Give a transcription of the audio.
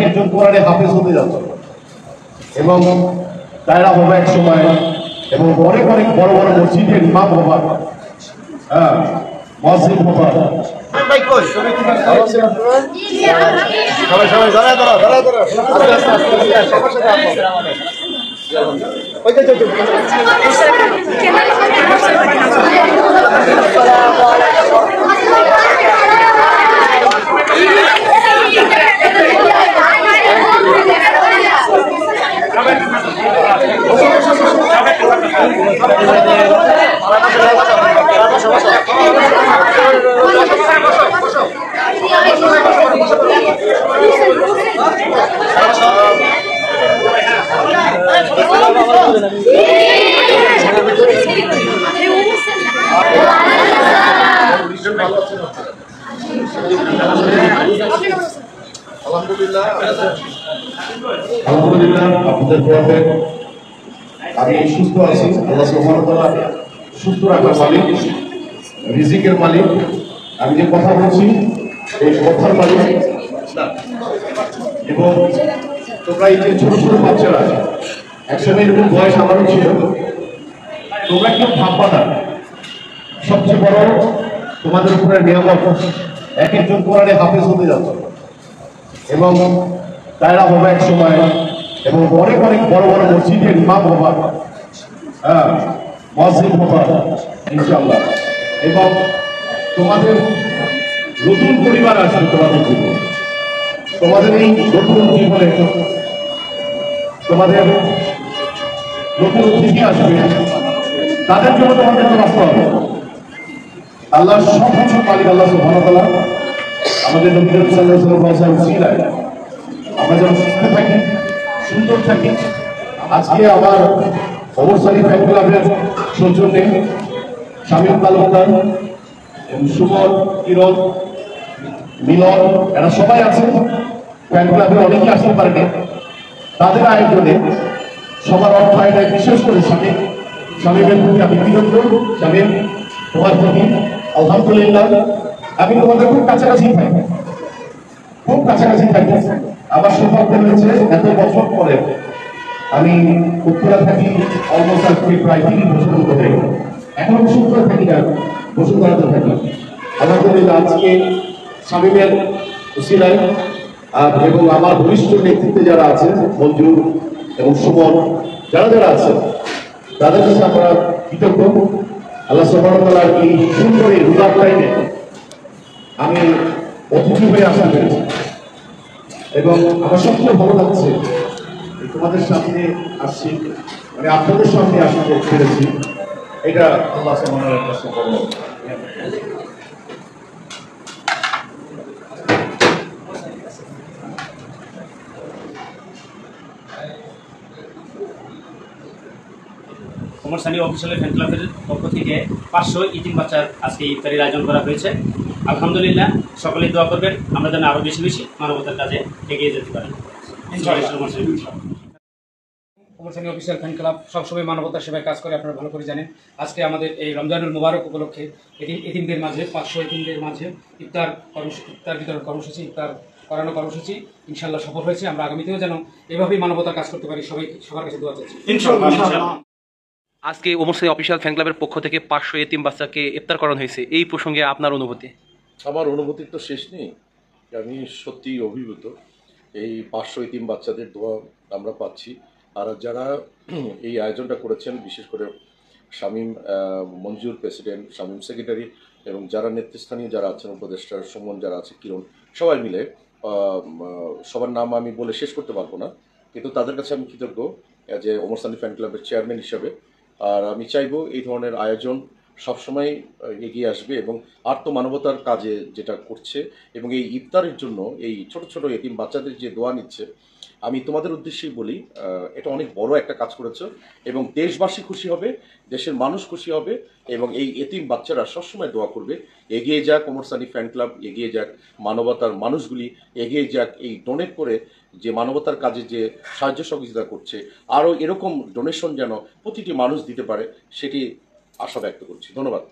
একজন কোরআনে হাফেজ হতে যাচ্ছে এবং তারা হবে এক সময় এবং অনেক অনেক বড় বড় মসজিদের ইমাম হবার, হ্যাঁ মসজিদ হবার। আলহামদুলিল্লাহ আপনাদের দোয়াতে আমি সুস্থ আছি। আল্লাহ সুবহানাহু ওয়া তাআলা সুস্থ রাখার মালিক, রিজিকের মালিক। আমি যে কথা বলছি এই কথার মালিক এবং তোমরা এই যে ছোট ছোট বাচ্চারা একসময় এরকম বয়স আমারও ছিল, তোমরা কেউ ভাববা না সবচেয়ে বড় তোমাদের উপরে নিয়ামত এক একজন কোরআনে হাফেজ হতে যাচ্ছে এবং তারা হবে এক সময় এবং অনেক অনেক বড় বড় মসজিদের ইমাম হবার, হ্যাঁ মসজিদ হবার ইনশাআল্লাহ। এবং তোমাদের নতুন পরিবার আসবে তোমাদের জীবনে, তোমাদের এই নতুন জীবনে তোমাদের নতুন অতিথি আসবে, তাদের জন্য তোমাদেরকে বাঁচতে হবে। আল্লাহ সব কিছু মালিক আল্লাহ সুবহানাহু ওয়া তাআলা আমাদের নবী সাল্লাল্লাহু আলাইহি ওয়াসাল্লাম আমরা যেন সুস্থ থাকি, সুন্দর থাকি। আজকে আমার অবসরী ফ্যান ক্লাবের সৌজন্যে শামীম তালুকদার, সুমন, কিরণ, মিলন এরা সবাই আছে। ফ্যান ক্লাবের অনেকেই আসতে পারেনি, তাদের আয়োজনে সবার অর্থায়নে বিশেষ করে শামীমের প্রতি আমি কৃতজ্ঞ। শামীম, তোমার প্রতি আলহামদুলিল্লাহ। আমি তোমাদের খুব কাছাকাছি থাকি, খুব কাছাকাছি থাকি। আমার সৌভাগ্য হয়েছে এত বছর পরে আমি উত্তরা থাকি, অলমোস্ট আজকে প্রায় ৩০ বছর মতো হয়ে গেল। এখন আমি উত্তরা থাকি না, বসুন্ধরাতে থাকি। আলহামদুলিল্লাহ আজকে শামীমের উসিলায় এবং আমার ঘনিষ্ঠ নেতৃত্বে যারা আছে মঞ্জুর এবং সুমন যারা যারা আছে তাদের কাছে আমরা কৃতজ্ঞ। আল্লাহ সুবহানাহু ওয়া তাআলার এই সুন্দর এই রোজার টাইমে আমি অতিথি হয়ে আসতে পেরেছি এবং আমার সবচেয়ে ভালো লাগছে তোমাদের সামনে আসছি, মানে আপনাদের সামনে আসতে পেরেছি। এটা আল্লাহ সুবহানাহু ওয়া তাআলার কাছে বড়। ওমর সানি অফিসিয়াল ফ্যান ক্লাবের পক্ষ থেকে 500 ইতিম বাচ্চার আজকে ইফতারির আয়োজন করা হয়েছে। আলহামদুলিল্লাহ সকলেই দোয়া করবেন আমরা যেন আরও বেশি বেশি মানবতার কাজে এগিয়ে যেতে পারি। Omar Sunny official fan club সবসময় মানবতার সেবায় কাজ করে, আপনারা ভালো করে জানেন। আজকে আমাদের এই রমজানুল মুবারক উপলক্ষে এতিমদের মাঝে 500 এতিমদের মাঝে ইফতার বিতরণ কর্মসূচি, ইফতার করানো কর্মসূচি ইনশাআল্লাহ সফল হয়েছে। আমরা আগামীতেও যেন এভাবেই মানবতার কাজ করতে পারি, সবার কাছে দোয়া চাচ্ছি ইনশাআল্লাহ। আজকে ওমর সানি অফিসিয়াল ফ্যান ক্লাবের পক্ষ থেকে 500 এতিম বাচ্চাকে ইফতার করানো হয়েছে, এই প্রসঙ্গে আপনার অনুভূতি? আমার অনুভূতির তো শেষ নেই, আমি সত্যিই অভিভূত। এই 500 এতিম বাচ্চাদের দোয়া আমরা পাচ্ছি। আর যারা এই আয়োজনটা করেছেন, বিশেষ করে শামীম মঞ্জুর প্রেসিডেন্ট, শামীম সেক্রেটারি এবং যারা নেতৃস্থানীয় যারা আছেন, উপদেষ্টা সুমন যারা আছে, কিরণ, সবাই মিলে, সবার নাম আমি বলে শেষ করতে পারবো না, কিন্তু তাদের কাছে আমি কৃতজ্ঞ যে ওমর সানি ফ্যান ক্লাবের চেয়ারম্যান হিসাবে। আর আমি চাইবো এই ধরনের আয়োজন সবসময় এগিয়ে আসবে এবং আত্মমানবতার কাজে যেটা করছে এবং এই ইফতারের জন্য এই ছোট ছোট এতিম বাচ্চাদের যে দোয়া নিচ্ছে, আমি তোমাদের উদ্দেশ্যেই বলি এটা অনেক বড় একটা কাজ করেছো এবং দেশবাসী খুশি হবে, দেশের মানুষ খুশি হবে এবং এই এতিম বাচ্চারা সবসময় দোয়া করবে এগিয়ে যাক ওমর সানি ফ্যান ক্লাব, এগিয়ে যাক মানবতার মানুষগুলি, এগিয়ে যাক এই ডোনেট করে যে মানবতার কাজে যে সাহায্য সহযোগিতা করছে, আরও এরকম ডোনেশন যেন প্রতিটি মানুষ দিতে পারে, সেটি আশা ব্যক্ত করছি। ধন্যবাদ।